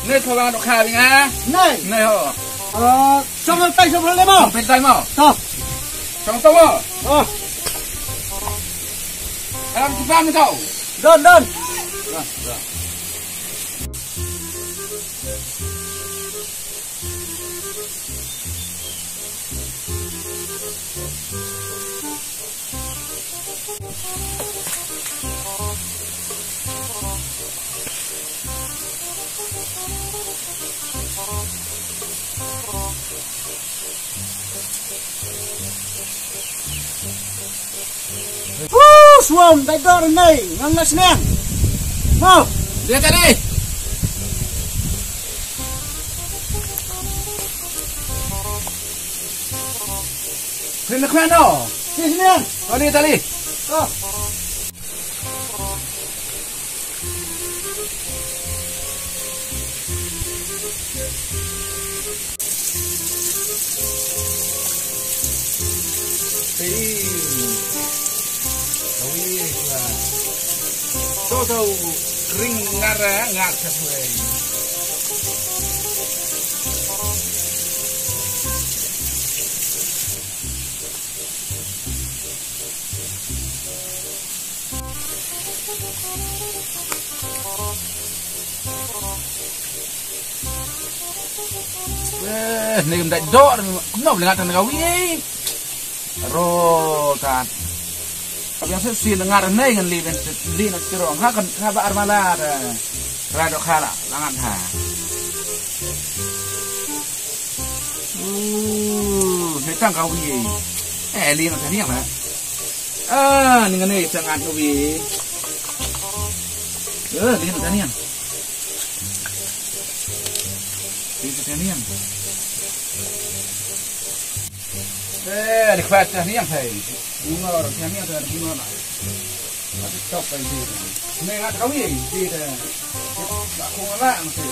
nơi thôi bạn đọc khai đi nghe nơi họ xong tay xong lên mà bên tay mà trong tông mà làm gì phan cậu đơn xuống tay đo đến đây ngang ngã xem mau đi tới đây khuyên là khuyên đâu đi xem đi tới đi Todo ring ngara ngat sesuai. Ni mda do no beli ngatan gawi. Rotan. Biasa sih dengar nih kan li nak cerong ha kan ba armala rado khala langan ha tang kau wi li nak tadi apa ni ngene sangat kau wi li nak tadi di kuat ni yang thầy bunga orang yang ni ada di mana ada topไปดีนี่งัดเขาอีกดีแต่คงละมันสิ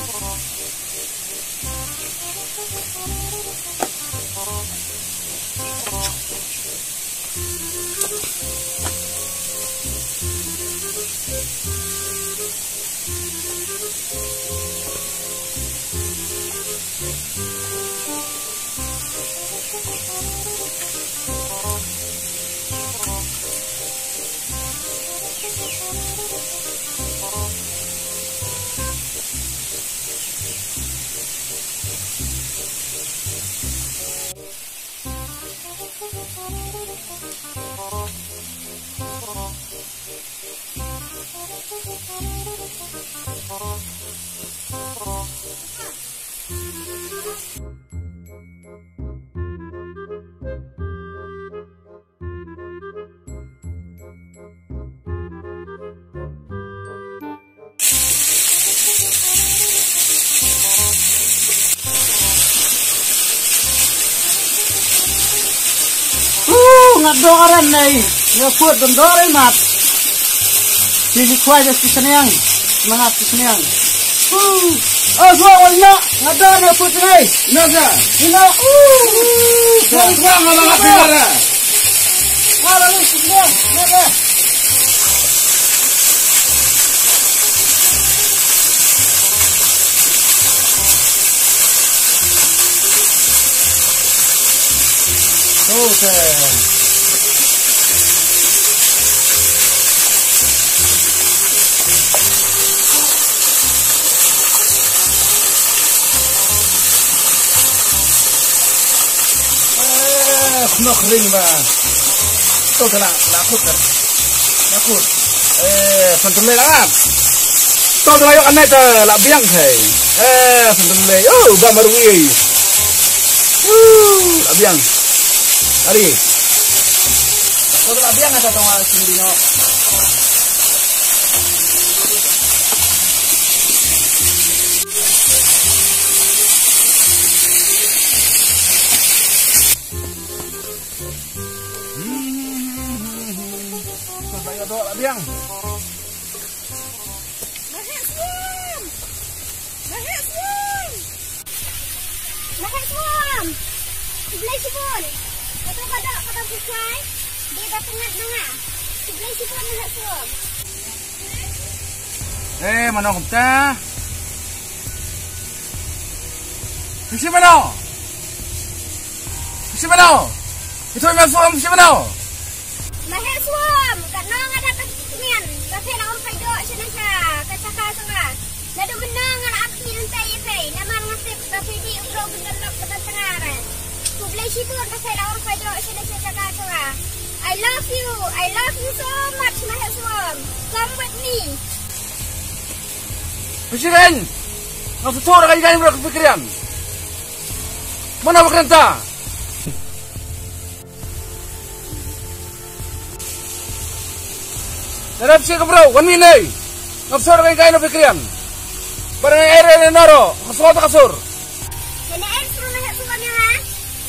ngado aran này ya kuat dondore mat sisi kuai da sisaniang mangat sisaniang gua wala ngado na put ngai naga ina gua mangat dara ara ni sisaniang naga nok ring ba to tala la khut phần tele la to tala yo anai ta la biang thầy phần tele ba marui la biang ari to la biang ata tong sindino biang Lahir suam sebelah sipun kata subscribe dia dah tengah sebelah sipun lahir suam Mana kumta? Mesti mana? Mesti mana? Itu yang suam mesti mana? Mahir suam, kat nong ada kesenian. Tapi nak orang paydo cina kacaka sangat. Lalu menang ada apa ni lantai ye. Nama ngasih tapi di ubro bendelok ketan tengaran. Kublai situ kasi nak orang paydo cina kacaka sangat. I love you so much Mahir suam. Come with me. Presiden, nggak setor kain berkepikiran. Mana berkereta? Darap siya bro, 1 minute. Nggak setor kain berkepikiran. Barang air naro, kasur tak kasur. Kena air suruh Mahir suam yang ah.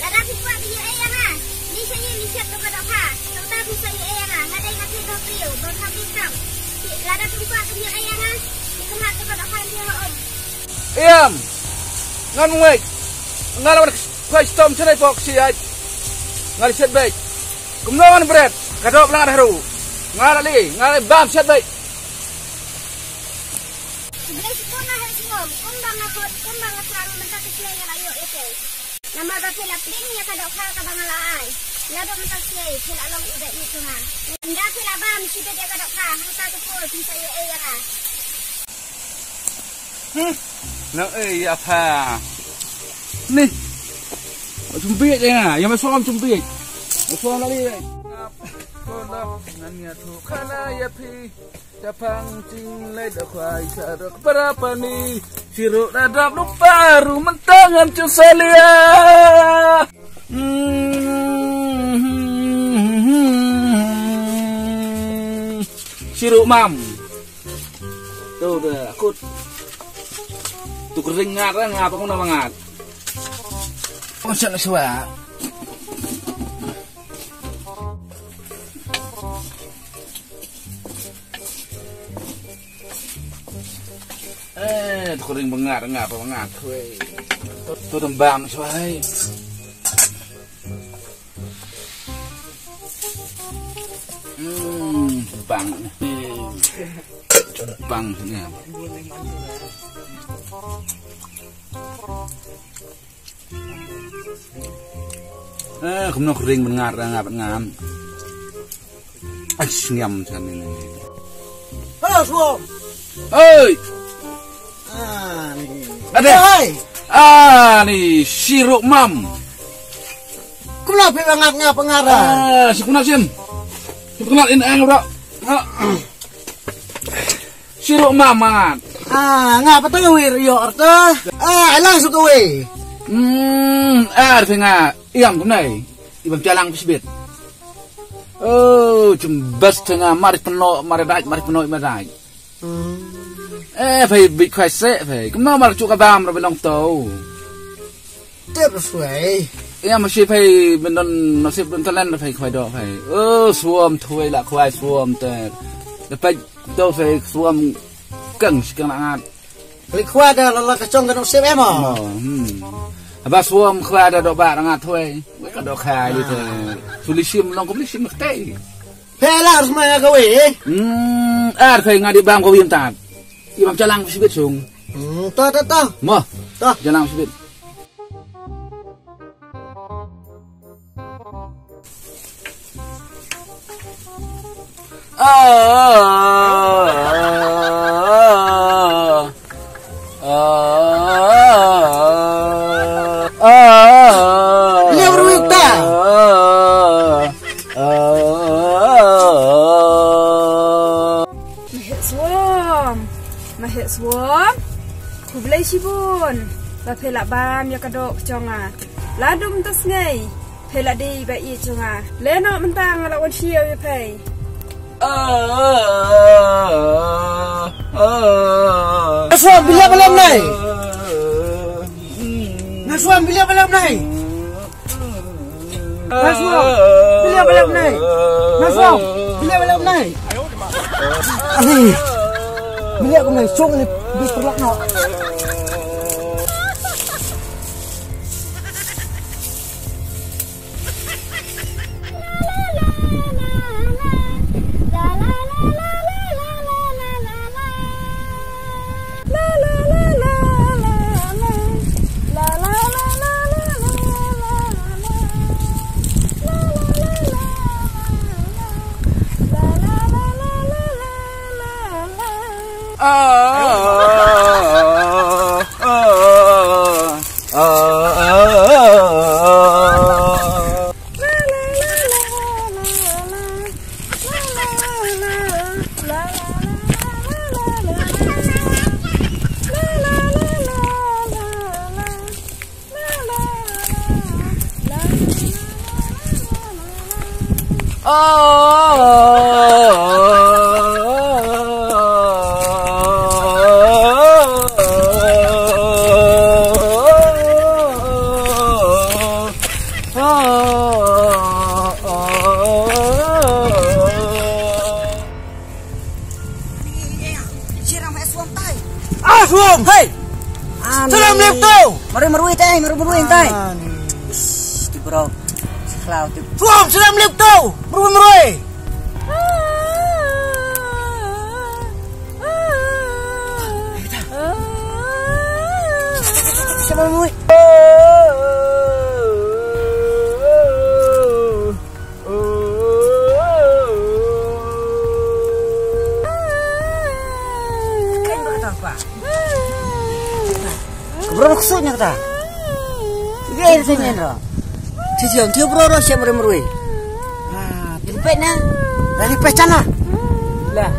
Lada pipa biar air yang ah. Ni saya lihat kepada kah. Serta bisa air yang ah. Ngadai ngasih dopriu, berhabis kam. Lada pipa biar air yang ah. Kenapa kepada kah dia om? Iam, ngan muat, ngan awak kuai storm cendai pok siat, ngan set baik. Kumlawan berat, kadok belang haru, ngan bam set baik. Sebelah situ Mahir suam, kumbang selalu mentah kecil yang ayo itu. Nama bapa lapin yang kadok kah kabang alai. Lalu mentah kecil, kira long udah itu mah. Ndak kira bam situ dia kadok kah, hangta kepul bisa ayo yang ah. Nak apa? Ni, cumpit je na. Yang masuk cumpit. Masuk lagi. Kolak nanya tu kana ya pi. Japang cing lai dah kuai cara berapa ni? Siruk dadap lupa rumentangan cusalia. Siruk mam. Tu dah akut. Tu kering ngat lah, ngapa kau nak mangat? Macam nak suat. Tu kering bengat, ngapa mangat? Tu tembang suai. Bang, bang ni. Không nó kering bengat ngap ngam. Ngam macam ni. Halo suam. Oi. Ada. Ni siruk mam. Kenapa ngap pengarah? Si kunap sim. Si kunap in ang bro. Siruk mam mangat. Ngapa tu yo arta? Langsung tu we. Tengah iam tu nai. Ibang jalang pesibit. Jembas tengah mari penuh, mari penuh, mari. Phải bị khoai sệ phải. Cũng nó mà chụp cái bàm rồi bên lòng tàu. Tiếp rồi. Em mà phải bên nó xếp bên Thái nó phải khoai đỏ phải. Xuôm thôi là khoai xuôm tệ. Phải đâu phải xuôm cẩn lặng. Lấy khoai đó là cái trong cái nó xếp em à? Bà xuôm khoai đó bạn ngạt thôi. Cái đó khai đi thôi. Chú lý xiêm nó cũng lý xiêm được tệ. Thế là harus mana kau phải ngadi bang kau yang tak. Ibang jalang pesibit sung. Tahu. Mo. Jalang pesibit. Beliau berwita. Mahir suam, kublai sibun, bapelak bam ya kadok conga, ladum tas ngai, pelak di bai conga, lenok mentang lawan siau ya pay. Nasuam bila belum naik? Nasuam bila belum naik? Nasuam bila belum naik? Nasuam bila belum naik? Bila aku naik sung ni bis terlak nak. Suam, hei. Salam lep tu. Marui tay. Ti bro. Seklau ti. Suam, salam lep tu. Marui. Siapa marui? Bro maksudnya kata. Gaya sini bro. Sisian tu bro siapa merui. Pilpet na. Dari pecana. Lah.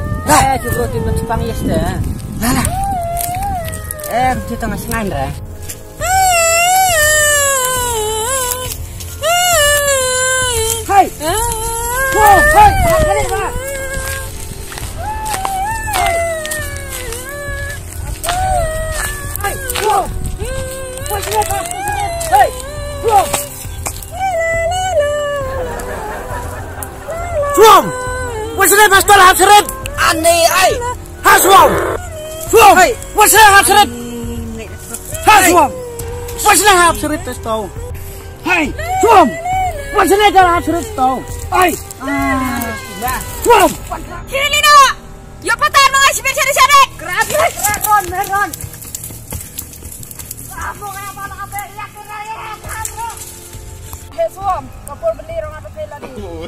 Bro tu Jepang yes dah. Lah. Tu tengah sengain dah. Hai. Hai. Kali dah. Suam, what's the name? Stall Hasret. Ane, ay. Haswam. Suam, what's the Hasret? Haswam, what's the Hasret? Stall. Hey, Suam, what's the Hasret? Stall. Ay. Suam. Kili na. Yo patan mga sibir-sibir. Grabe, meron. Amo kaya pala ka beriak kaya bro. Hey Suam, kapur beli rong apa pela ni. No.